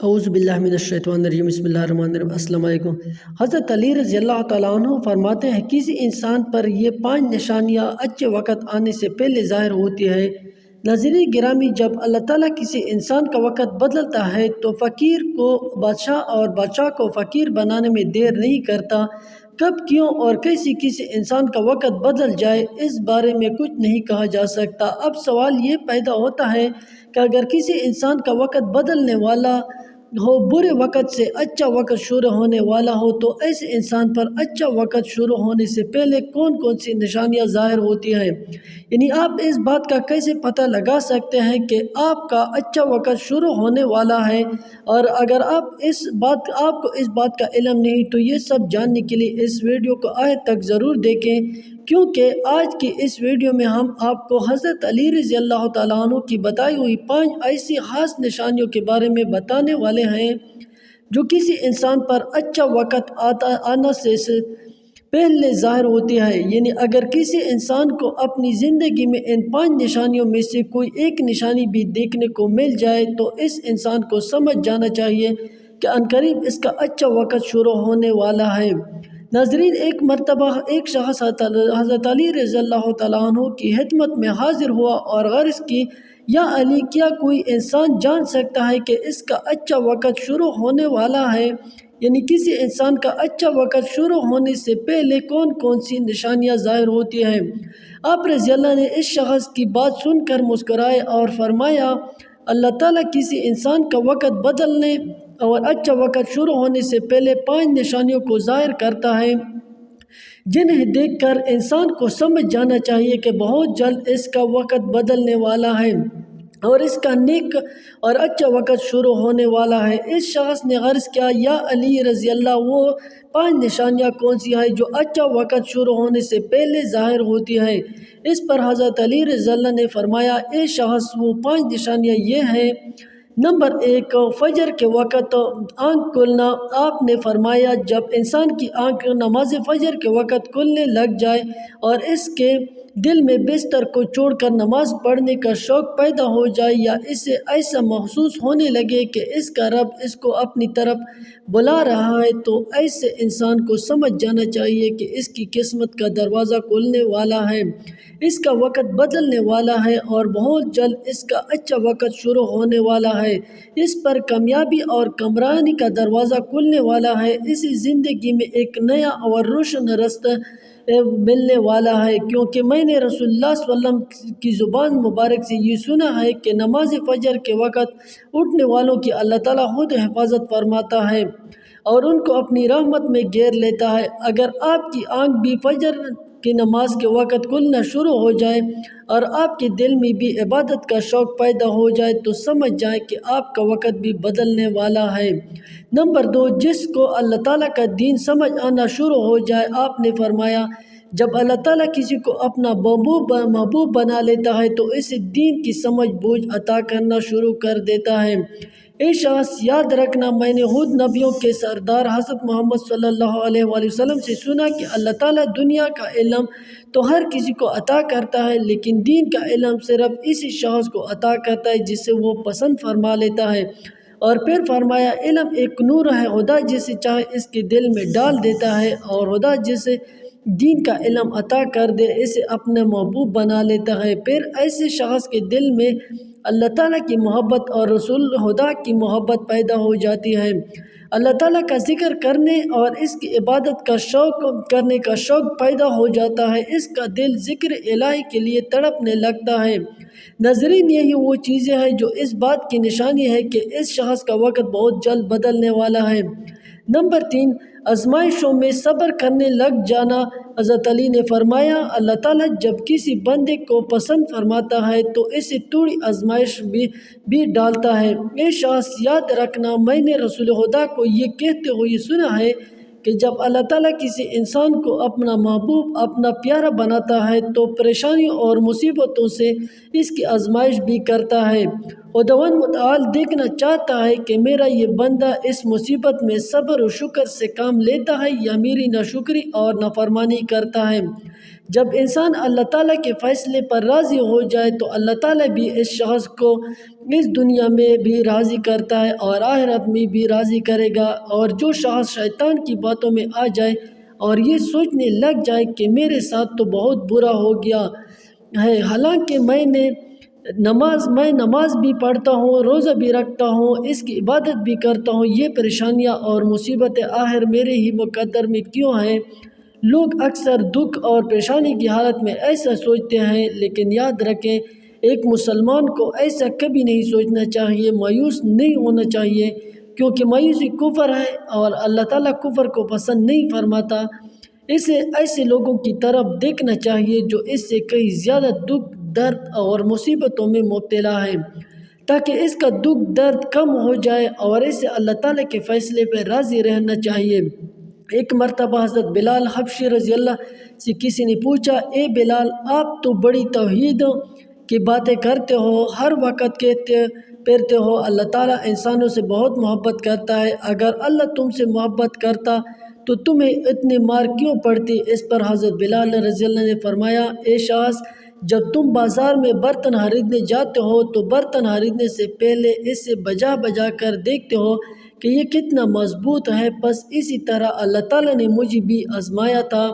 اعوذ باللہ من الشیطان الرجیم بسم اللہ الرحمن الرحیم السلام علیکم۔ حضرت علی رضی اللہ تعالیٰ عنہ فرماتے ہیں کسی انسان پر یہ 5 نشانیاں اچھے وقت آنے سے پہلے ظاہر ہوتی ہے۔ ناظرین گرامی، جب اللہ تعالیٰ کسی انسان کا وقت بدلتا ہے تو فقیر کو بادشاہ اور بادشاہ کو فقیر بنانے میں دیر نہیں کرتا۔ کب، کیوں اور کیسے کسی انسان کا وقت بدل جائے اس بارے میں کچھ نہیں کہا جا سکتا۔ اب سوال یہ پیدا ہوتا ہے کہ اگر کسی انسان کا وقت بدلنے والا ہو، برے وقت سے اچھا وقت شروع ہونے والا ہو، تو ایسے انسان پر اچھا وقت شروع ہونے سے پہلے کون کون سی نشانیاں ظاہر ہوتی ہیں؟ یعنی آپ اس بات کا کیسے پتہ لگا سکتے ہیں کہ آپ کا اچھا وقت شروع ہونے والا ہے؟ اور اگر آپ کو اس بات کا علم نہیں تو یہ سب جاننے کے لیے اس ویڈیو کو آخر تک ضرور دیکھیں، کیونکہ آج کی اس ویڈیو میں ہم آپ کو حضرت علی رضی اللہ تعالیٰ عنہ کی بتائی ہوئی 5 ایسی خاص نشانیوں کے بارے میں بتانے والے ہیں جو کسی انسان پر اچھا وقت آنا سے پہلے ظاہر ہوتی ہے۔ یعنی اگر کسی انسان کو اپنی زندگی میں ان 5 نشانیوں میں سے کوئی ایک نشانی بھی دیکھنے کو مل جائے تو اس انسان کو سمجھ جانا چاہیے کہ عنقریب اس کا اچھا وقت شروع ہونے والا ہے۔ ناظرین، ایک مرتبہ ایک شخص حضرت علی رضی اللہ تعالیٰ عنہ کی خدمت میں حاضر ہوا اور عرض کی، یا علی، کیا کوئی انسان جان سکتا ہے کہ اس کا اچھا وقت شروع ہونے والا ہے؟ یعنی کسی انسان کا اچھا وقت شروع ہونے سے پہلے کون کون سی نشانیاں ظاہر ہوتی ہیں؟ آپ رضی اللہ نے اس شخص کی بات سن کر مسکرائے اور فرمایا، اللہ تعالیٰ کسی انسان کا وقت بدلنے اور اچھا وقت شروع ہونے سے پہلے 5 نشانیوں کو ظاہر کرتا ہے، جنہیں دیکھ کر انسان کو سمجھ جانا چاہیے کہ بہت جلد اس کا وقت بدلنے والا ہے اور اس کا نیک اور اچھا وقت شروع ہونے والا ہے۔ اس شخص نے عرض کیا، یا علی رضی اللہ، وہ 5 نشانیاں کون سی ہیں جو اچھا وقت شروع ہونے سے پہلے ظاہر ہوتی ہیں؟ اس پر حضرت علی رضی اللہ نے فرمایا، اے شخص، وہ 5 نشانیاں یہ ہیں۔ نمبر 1، فجر کے وقت آنکھ کھلنا۔ آپ نے فرمایا، جب انسان کی آنکھ نماز فجر کے وقت کھلنے لگ جائے اور اس کے دل میں بستر کو چھوڑ کر نماز پڑھنے کا شوق پیدا ہو جائے، یا اسے ایسا محسوس ہونے لگے کہ اس کا رب اس کو اپنی طرف بلا رہا ہے، تو ایسے انسان کو سمجھ جانا چاہیے کہ اس کی قسمت کا دروازہ کھلنے والا ہے، اس کا وقت بدلنے والا ہے اور بہت جلد اس کا اچھا وقت شروع ہونے والا ہے، اس پر کامیابی اور کامرانی کا دروازہ کھلنے والا ہے، اسی زندگی میں ایک نیا اور روشن راستہ ملنے والا ہے۔ کیونکہ میں نے رسول اللہ صلی اللہ علیہ وسلم کی زبان مبارک سے یہ سنا ہے کہ نماز فجر کے وقت اٹھنے والوں کی اللہ تعالیٰ خود حفاظت فرماتا ہے اور ان کو اپنی رحمت میں گھیر لیتا ہے۔ اگر آپ کی آنکھ بھی فجر کی نماز کے وقت کھلنا شروع ہو جائے اور آپ کے دل میں بھی عبادت کا شوق پیدا ہو جائے تو سمجھ جائیں کہ آپ کا وقت بھی بدلنے والا ہے۔ نمبر 2، جس کو اللہ تعالیٰ کا دین سمجھ آنا شروع ہو جائے۔ آپ نے فرمایا، جب اللہ تعالیٰ کسی کو اپنا محبوب بنا لیتا ہے تو اسے دین کی سمجھ بوجھ عطا کرنا شروع کر دیتا ہے۔ اے شخص، یاد رکھنا، میں نے خود نبیوں کے سردار حضرت محمد صلی اللہ علیہ وآلہ وسلم سے سنا کہ اللہ تعالیٰ دنیا کا علم تو ہر کسی کو عطا کرتا ہے، لیکن دین کا علم صرف اسی شخص کو عطا کرتا ہے جسے وہ پسند فرما لیتا ہے۔ اور پھر فرمایا، علم ایک نور ہے، خدا جسے چاہے اس کے دل میں ڈال دیتا ہے، اور خدا جسے دین کا علم عطا کر دے اسے اپنا محبوب بنا لیتا ہے۔ پھر ایسے شخص کے دل میں اللہ تعالیٰ کی محبت اور رسول خدا کی محبت پیدا ہو جاتی ہے، اللہ تعالیٰ کا ذکر کرنے اور اس کی عبادت کا شوق کرنے کا شوق پیدا ہو جاتا ہے، اس کا دل ذکر الہی کے لیے تڑپنے لگتا ہے۔ ناظرین، یہی وہ چیزیں ہیں جو اس بات کی نشانی ہے کہ اس شخص کا وقت بہت جلد بدلنے والا ہے۔ نمبر 3، آزمائشوں میں صبر کرنے لگ جانا۔ حضرت علی نے فرمایا، اللہ تعالیٰ جب کسی بندے کو پسند فرماتا ہے تو اسے تھوڑی آزمائش بھی ڈالتا ہے۔ اے شخص، یاد رکھنا، میں نے رسول خدا کو یہ کہتے ہوئے سنا ہے کہ جب اللہ تعالیٰ کسی انسان کو اپنا محبوب، اپنا پیارا بناتا ہے تو پریشانیوں اور مصیبتوں سے اس کی آزمائش بھی کرتا ہے۔ خداوند متعال دیکھنا چاہتا ہے کہ میرا یہ بندہ اس مصیبت میں صبر و شکر سے کام لیتا ہے یا میری ناشکری اور نافرمانی کرتا ہے۔ جب انسان اللہ تعالیٰ کے فیصلے پر راضی ہو جائے تو اللہ تعالیٰ بھی اس شخص کو اس دنیا میں بھی راضی کرتا ہے اور آخرت میں بھی راضی کرے گا۔ اور جو شخص شیطان کی باتوں میں آ جائے اور یہ سوچنے لگ جائے کہ میرے ساتھ تو بہت برا ہو گیا ہے، حالانکہ میں نماز بھی پڑھتا ہوں، روزہ بھی رکھتا ہوں، اس کی عبادت بھی کرتا ہوں، یہ پریشانیاں اور مصیبتیں آخر میرے ہی مقدر میں کیوں ہیں؟ لوگ اکثر دکھ اور پریشانی کی حالت میں ایسا سوچتے ہیں، لیکن یاد رکھیں ایک مسلمان کو ایسا کبھی نہیں سوچنا چاہیے، مایوس نہیں ہونا چاہیے، کیونکہ مایوسی کفر ہے اور اللہ تعالیٰ کفر کو پسند نہیں فرماتا۔ اسے ایسے لوگوں کی طرف دیکھنا چاہیے جو اس سے کئی زیادہ دکھ، درد اور مصیبتوں میں مبتلا ہے، تاکہ اس کا دکھ درد کم ہو جائے اور اسے اللہ تعالیٰ کے فیصلے پہ راضی رہنا چاہیے۔ ایک مرتبہ حضرت بلال حبشی رضی اللہ سے کسی نے پوچھا، اے بلال، آپ تو بڑی توحید کی باتیں کرتے ہو، ہر وقت کہتے پھرتے ہو اللہ تعالیٰ انسانوں سے بہت محبت کرتا ہے، اگر اللہ تم سے محبت کرتا تو تمہیں اتنی مار کیوں پڑتی؟ اس پر حضرت بلال رضی اللہ نے فرمایا، اے شخص، جب تم بازار میں برتن خریدنے جاتے ہو تو برتن خریدنے سے پہلے اسے بجا کر دیکھتے ہو کہ یہ کتنا مضبوط ہے، بس اسی طرح اللہ تعالیٰ نے مجھے بھی آزمایا تھا۔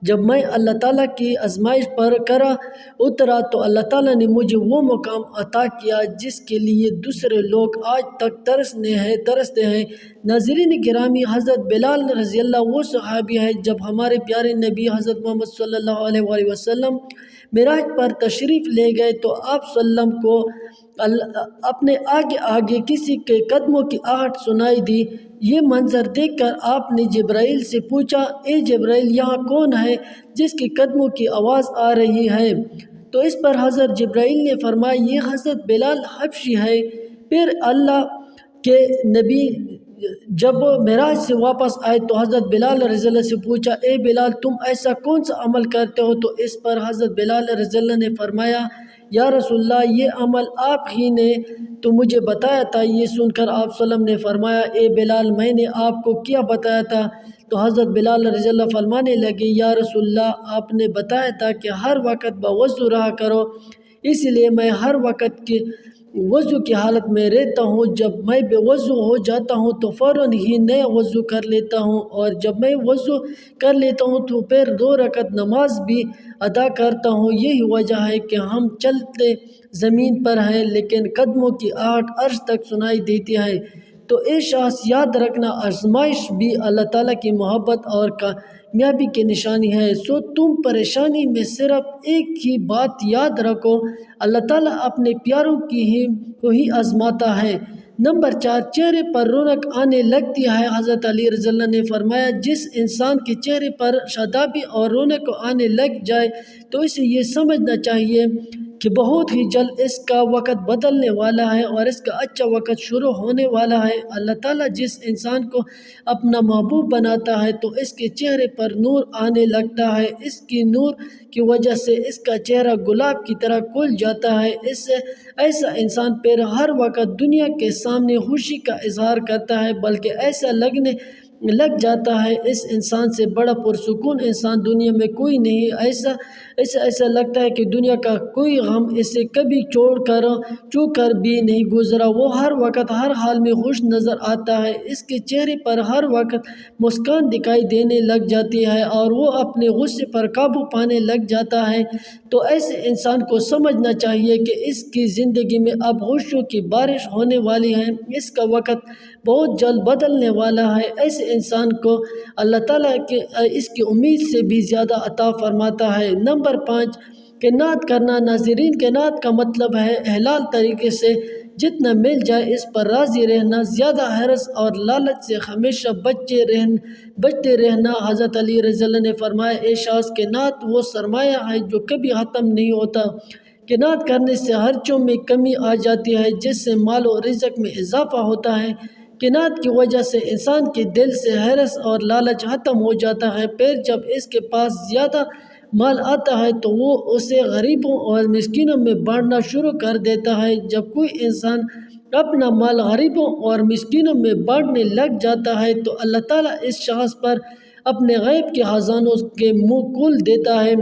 جب میں اللہ تعالیٰ کی آزمائش پر کھرا اترا تو اللہ تعالیٰ نے مجھے وہ مقام عطا کیا جس کے لیے دوسرے لوگ آج تک ترستے ہیں۔ ناظرین گرامی، حضرت بلال رضی اللہ وہ صحابی ہے جب ہمارے پیارے نبی حضرت محمد صلی اللہ علیہ وآلہ وسلم معراج پر تشریف لے گئے تو آپ صلی اللہ علیہ وسلم کو اپنے آگے کسی کے قدموں کی آہٹ سنائی دی۔ یہ منظر دیکھ کر آپ نے جبرائیل سے پوچھا، اے جبرائیل، یہاں کون ہے جس کے قدموں کی آواز آ رہی ہے؟ تو اس پر حضرت جبرائیل نے فرمایا، یہ حضرت بلال حبشی ہے۔ پھر اللہ کے نبی جب معراج سے واپس آئے تو حضرت بلال رضی اللہ سے پوچھا، اے بلال، تم ایسا کون سا عمل کرتے ہو؟ تو اس پر حضرت بلال رضی اللہ نے فرمایا، یا رسول اللہ، یہ عمل آپ ہی نے تو مجھے بتایا تھا۔ یہ سن کر آپ صلی اللہ علیہ وسلم نے فرمایا، اے بلال، میں نے آپ کو کیا بتایا تھا؟ تو حضرت بلال رضی اللہ فرمانے لگے، یا رسول اللہ، آپ نے بتایا تھا کہ ہر وقت باوضو رہا کرو، اس لیے میں ہر وقت کی وضو کی حالت میں رہتا ہوں۔ جب میں بے وضو ہو جاتا ہوں تو فوراً ہی نیا وضو کر لیتا ہوں، اور جب میں وضو کر لیتا ہوں تو پھر 2 رکعت نماز بھی ادا کرتا ہوں۔ یہی وجہ ہے کہ ہم چلتے زمین پر ہیں لیکن قدموں کی آہٹ عرش تک سنائی دیتی ہے۔ تو اے شخص، یاد رکھنا، آزمائش بھی اللہ تعالیٰ کی محبت اور کامیابی کی نشانی ہے۔ سو تم پریشانی میں صرف ایک ہی بات یاد رکھو، اللہ تعالیٰ اپنے پیاروں کو ہی آزماتا ہے۔ نمبر 4، چہرے پر رونق آنے لگتی ہے۔ حضرت علی رضی اللہ نے فرمایا، جس انسان کے چہرے پر شادابی اور رونق آنے لگ جائے تو اسے یہ سمجھنا چاہیے کہ بہت ہی جلد اس کا وقت بدلنے والا ہے اور اس کا اچھا وقت شروع ہونے والا ہے۔ اللہ تعالیٰ جس انسان کو اپنا محبوب بناتا ہے تو اس کے چہرے پر نور آنے لگتا ہے، اس کی نور کی وجہ سے اس کا چہرہ گلاب کی طرح کھل جاتا ہے۔ ایسا انسان پھر ہر وقت دنیا کے سامنے خوشی کا اظہار کرتا ہے، بلکہ ایسا لگنے لگ جاتا ہے اس انسان سے بڑا پرسکون انسان دنیا میں کوئی نہیں۔ ایسا لگتا ہے کہ دنیا کا کوئی غم اسے کبھی چھو کر بھی نہیں گزرا۔ وہ ہر وقت ہر حال میں خوش نظر آتا ہے، اس کے چہرے پر ہر وقت مسکان دکھائی دینے لگ جاتی ہے اور وہ اپنے غصے پر قابو پانے لگ جاتا ہے۔ تو ایسے انسان کو سمجھنا چاہیے کہ اس کی زندگی میں اب خوشیوں کی بارش ہونے والی ہے، اس کا وقت بہت جلد بدلنے والا ہے۔ ایسے انسان کو اللہ تعالیٰ اس کی امید سے بھی زیادہ عطا فرماتا ہے۔ نمبر 5، قناعت کرنا۔ ناظرین، قناعت کا مطلب ہے حلال طریقے سے جتنا مل جائے اس پر راضی رہنا، زیادہ حرص اور لالچ سے ہمیشہ بچتے رہنا۔ حضرت علی رضی اللہ نے فرمایا، اے شخص، قناعت وہ سرمایہ ہے جو کبھی ختم نہیں ہوتا۔ قناعت کرنے سے خرچوں میں کمی آ جاتی ہے، جس سے مال و رزق میں اضافہ ہوتا ہے۔ قناعت کی وجہ سے انسان کے دل سے حرص اور لالچ ختم ہو جاتا ہے، پھر جب اس کے پاس زیادہ مال آتا ہے تو وہ اسے غریبوں اور مسکینوں میں بانٹنا شروع کر دیتا ہے۔ جب کوئی انسان اپنا مال غریبوں اور مسکینوں میں بانٹنے لگ جاتا ہے تو اللہ تعالیٰ اس شخص پر اپنے غیب کے خزانوں کے منہ کھول دیتا ہے۔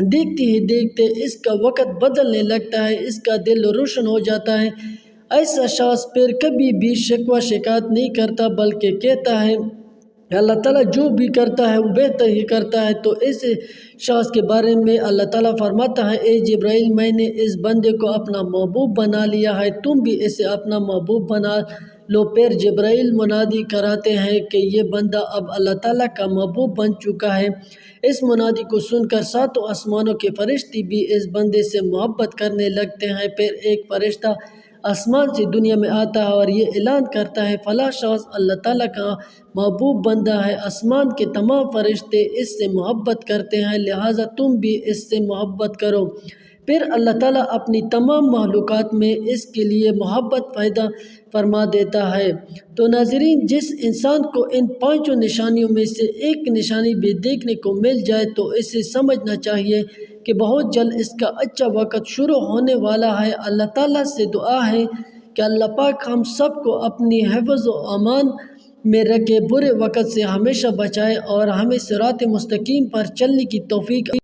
دیکھتے ہی دیکھتے اس کا وقت بدلنے لگتا ہے، اس کا دل روشن ہو جاتا ہے۔ ایسا شخص پھر کبھی بھی شکوہ شکایت نہیں کرتا، بلکہ کہتا ہے اللہ تعالیٰ جو بھی کرتا ہے وہ بہتر ہی کرتا ہے۔ تو اس شخص کے بارے میں اللہ تعالیٰ فرماتا ہے، اے جبرائیل، میں نے اس بندے کو اپنا محبوب بنا لیا ہے، تم بھی اسے اپنا محبوب بنا لو۔ پھر جبرائیل منادی کراتے ہیں کہ یہ بندہ اب اللہ تعالیٰ کا محبوب بن چکا ہے۔ اس منادی کو سن کر ساتوں آسمانوں کے فرشتے بھی اس بندے سے محبت کرنے لگتے ہیں۔ پھر ایک فرشتہ آسمان سے دنیا میں آتا ہے اور یہ اعلان کرتا ہے، فلاں شخص اللہ تعالیٰ کا محبوب بندہ ہے، آسمان کے تمام فرشتے اس سے محبت کرتے ہیں، لہٰذا تم بھی اس سے محبت کرو۔ پھر اللہ تعالیٰ اپنی تمام مخلوقات میں اس کے لیے محبت پیدا فرما دیتا ہے۔ تو ناظرین، جس انسان کو ان پانچوں نشانیوں میں سے ایک نشانی بھی دیکھنے کو مل جائے تو اسے سمجھنا چاہیے کہ بہت جلد اس کا اچھا وقت شروع ہونے والا ہے۔ اللہ تعالیٰ سے دعا ہے کہ اللہ پاک ہم سب کو اپنی حفظ و امان میں رکھے، برے وقت سے ہمیشہ بچائے اور ہمیں صراط مستقیم پر چلنے کی توفیق